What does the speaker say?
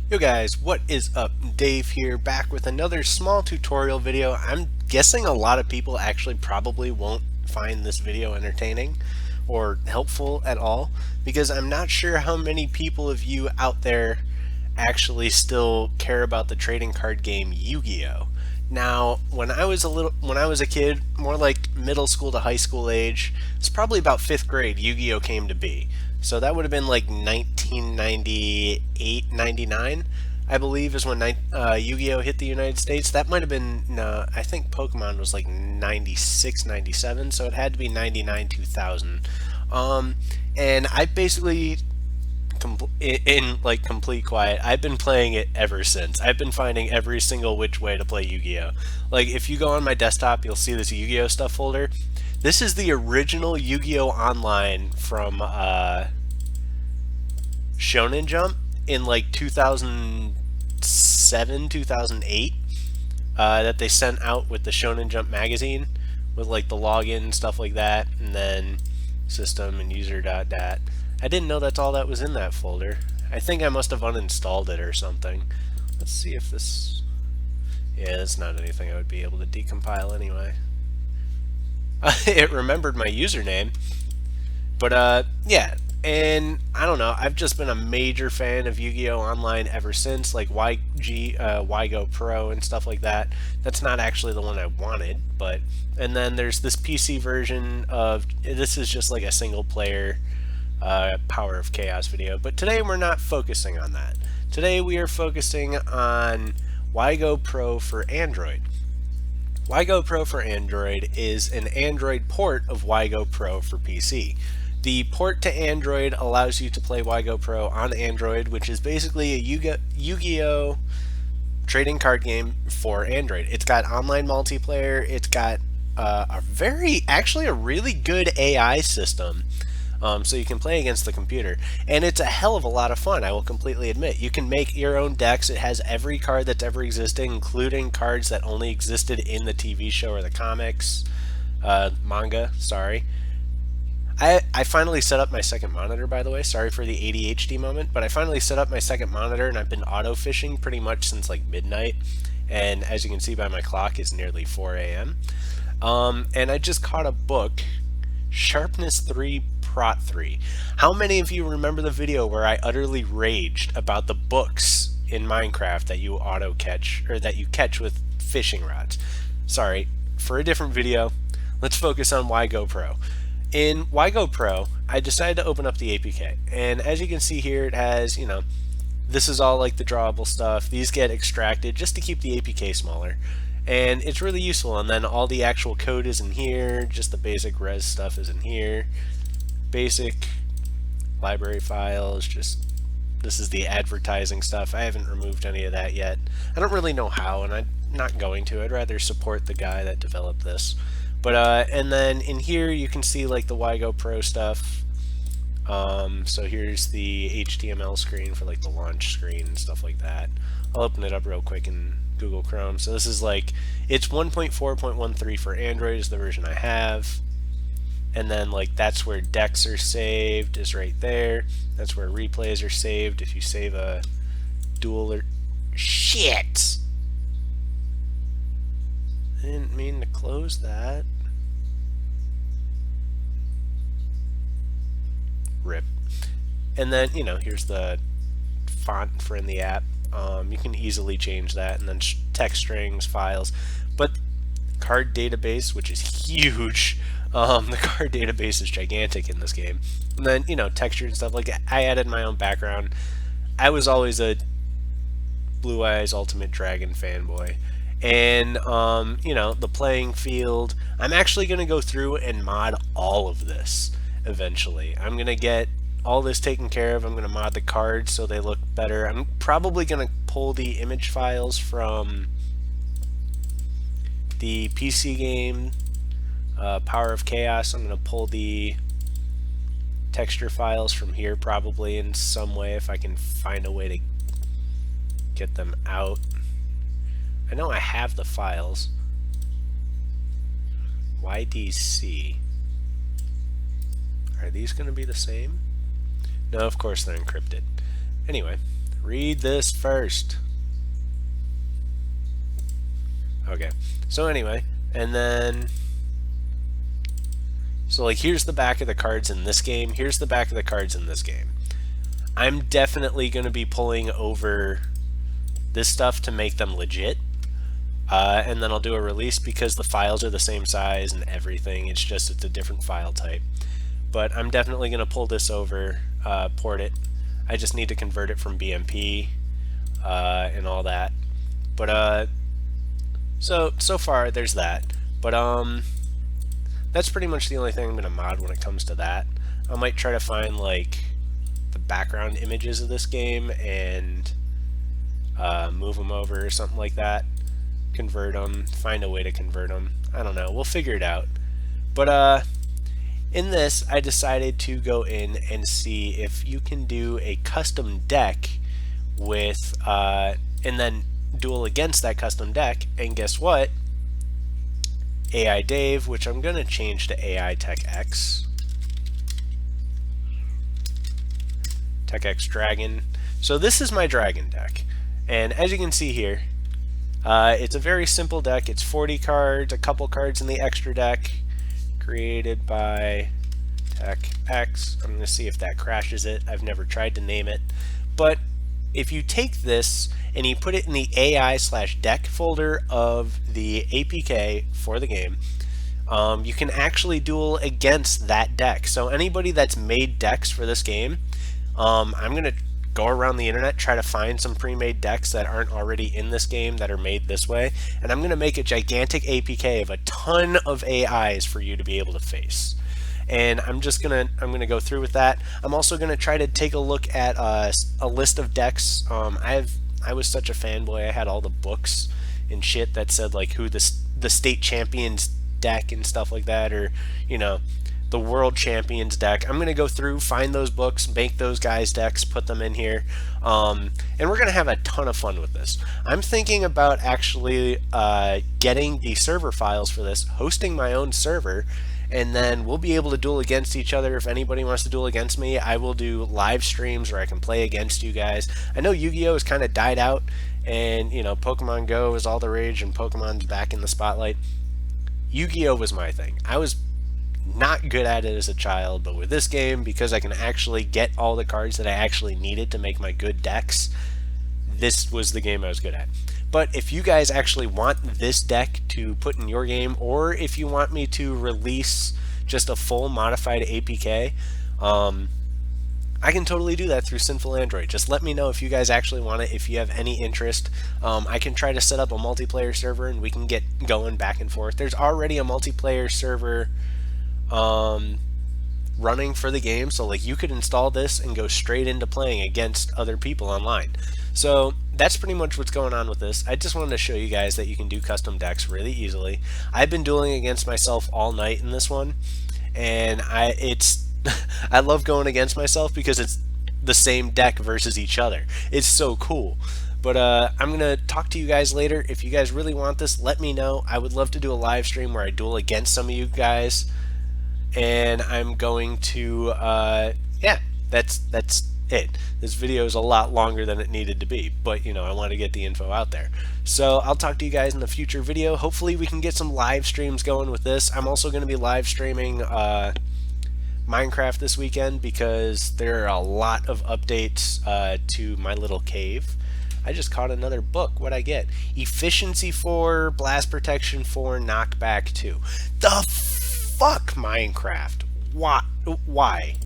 Yo guys, what is up? Dave here, back with another small tutorial video. I'm guessing a lot of people actually probably won't find this video entertaining or helpful at all because I'm not sure how many people of you out there actually still care about the trading card game Yu-Gi-Oh! Now, when I was a kid, more like middle school to high school age, it's probably about 5th grade Yu-Gi-Oh! Came to be. So that would have been like 1998, 99, I believe, is when Yu-Gi-Oh! Hit the United States. That might have been, I think Pokemon was like 96, 97, so it had to be 99, 2000. Um, and I basically in like complete quiet. I've been playing it ever since. I've been finding every single which way to play Yu-Gi-Oh. Like if you go on my desktop, you'll see this Yu-Gi-Oh stuff folder. This is the original Yu-Gi-Oh Online from Shonen Jump in like 2007, 2008 that they sent out with the Shonen Jump magazine with like the login and stuff like that, and then system and user.dat. I didn't know that's all that was in that folder. I think I must have uninstalled it or something. Let's see if this... Yeah, that's not anything I would be able to decompile anyway. It remembered my username. But yeah, and I don't know, I've just been a major fan of Yu-Gi-Oh! Online ever since, like YGoPro and stuff like that. That's not actually the one I wanted, but... And then there's this PC version of... This is just like a single player Power of Chaos video, but today we're not focusing on that. Today we are focusing on YGoPro for Android. YGoPro for Android is an Android port of YGoPro for PC. The port to Android allows you to play YGoPro on Android, which is basically a Yu-Gi-Oh! Trading card game for Android. It's got online multiplayer, it's got actually a really good AI system. So you can play against the computer, and it's a hell of a lot of fun, I will completely admit. You can make your own decks. It has every card that's ever existed, including cards that only existed in the TV show or the comics, manga, sorry. I finally set up my second monitor, by the way. Sorry for the ADHD moment, but I finally set up my second monitor, and I've been auto-fishing pretty much since like midnight, and as you can see by my clock, it's nearly 4 a.m. And I just caught a book, Sharpness 3 Prot 3. How many of you remember the video where I utterly raged about the books in Minecraft that you auto catch, or that you catch with fishing rods? Sorry, for a different video, let's focus on YGoPro. In YGoPro, I decided to open up the APK, and as you can see here, it has, this is all like the drawable stuff. These get extracted just to keep the APK smaller, and it's really useful. And then all the actual code is in here, just the basic res stuff is in here. Basic library files, just this is the advertising stuff. I haven't removed any of that yet. I don't really know how, and I'm not going to. I'd rather support the guy that developed this. But and then in here you can see like the YGoPro stuff. So here's the HTML screen for like the launch screen and stuff like that. I'll open it up real quick in Google Chrome. So this is like, it's 1.4.13 for Android is the version I have. And then like that's where decks are saved, is right there. That's where replays are saved if you save a duel or... Shit! I didn't mean to close that. Rip. And then, here's the font for in the app. You can easily change that, and then text strings, files. But card database, which is huge. The card database is gigantic in this game. And then, texture and stuff. Like, I added my own background. I was always a Blue Eyes Ultimate Dragon fanboy. And, the playing field. I'm actually going to go through and mod all of this eventually. I'm going to get all this taken care of. I'm going to mod the cards so they look better. I'm probably going to pull the image files from the PC game, Power of Chaos. I'm going to pull the texture files from here probably in some way if I can find a way to get them out. I know I have the files. YDC. Are these going to be the same? No, of course they're encrypted. Anyway, Read this first. Okay, so anyway, and then, so like here's the back of the cards in this game, here's the back of the cards in this game. I'm definitely going to be pulling over this stuff to make them legit, and then I'll do a release because the files are the same size and everything, it's just it's a different file type. But I'm definitely going to pull this over, port it. I just need to convert it from BMP and all that. But so far there's that. But that's pretty much the only thing I'm going to mod when it comes to that. I might try to find like the background images of this game and move them over or something like that. Convert them, find a way to convert them. I don't know, we'll figure it out. But in this, I decided to go in and see if you can do a custom deck with, and then duel against that custom deck, and guess what? AI Dave, which I'm going to change to AI Tech X. Tech X Dragon. So this is my Dragon deck, and as you can see here, it's a very simple deck. It's 40 cards, a couple cards in the extra deck, created by Tech X. I'm going to see if that crashes it. I've never tried to name it. But if you take this and you put it in the AI/deck folder of the APK for the game, you can actually duel against that deck. So anybody that's made decks for this game, I'm going to go around the internet, try to find some pre-made decks that aren't already in this game that are made this way, and I'm going to make a gigantic APK of a ton of AIs for you to be able to face. And I'm gonna go through with that. I'm also gonna try to take a look at a list of decks. I was such a fanboy. I had all the books and shit that said like who the state champions deck and stuff like that, or you know, the world champions deck. I'm gonna go through, find those books, make those guys decks, put them in here, and we're gonna have a ton of fun with this. I'm thinking about actually getting the server files for this, hosting my own server, and then we'll be able to duel against each other. If anybody wants to duel against me, I will do live streams where I can play against you guys. I know Yu-Gi-Oh has kind of died out, and you know, Pokemon Go is all the rage and Pokemon's back in the spotlight. Yu-Gi-Oh was my thing. I was not good at it as a child, but with this game, because I can actually get all the cards that I actually needed to make my good decks, this was the game I was good at. But if you guys actually want this deck to put in your game, or if you want me to release just a full modified APK, I can totally do that through Sinful Android. Just let me know if you guys actually want it, if you have any interest. I can try to set up a multiplayer server and we can get going back and forth. There's already a multiplayer server running for the game, so like you could install this and go straight into playing against other people online. So that's pretty much what's going on with this. I just wanted to show you guys that you can do custom decks really easily. I've been dueling against myself all night in this one, and I love going against myself because it's the same deck versus each other. It's so cool. But I'm going to talk to you guys later. If you guys really want this, let me know. I would love to do a live stream where I duel against some of you guys. And I'm going to, yeah, that's it. This video is a lot longer than it needed to be, but you know, I want to get the info out there. So I'll talk to you guys in a future video. Hopefully we can get some live streams going with this. I'm also going to be live streaming Minecraft this weekend because there are a lot of updates to my little cave. I just caught another book. What'd I get? Efficiency 4, Blast Protection 4, Knockback 2. The fuck, Minecraft? Why?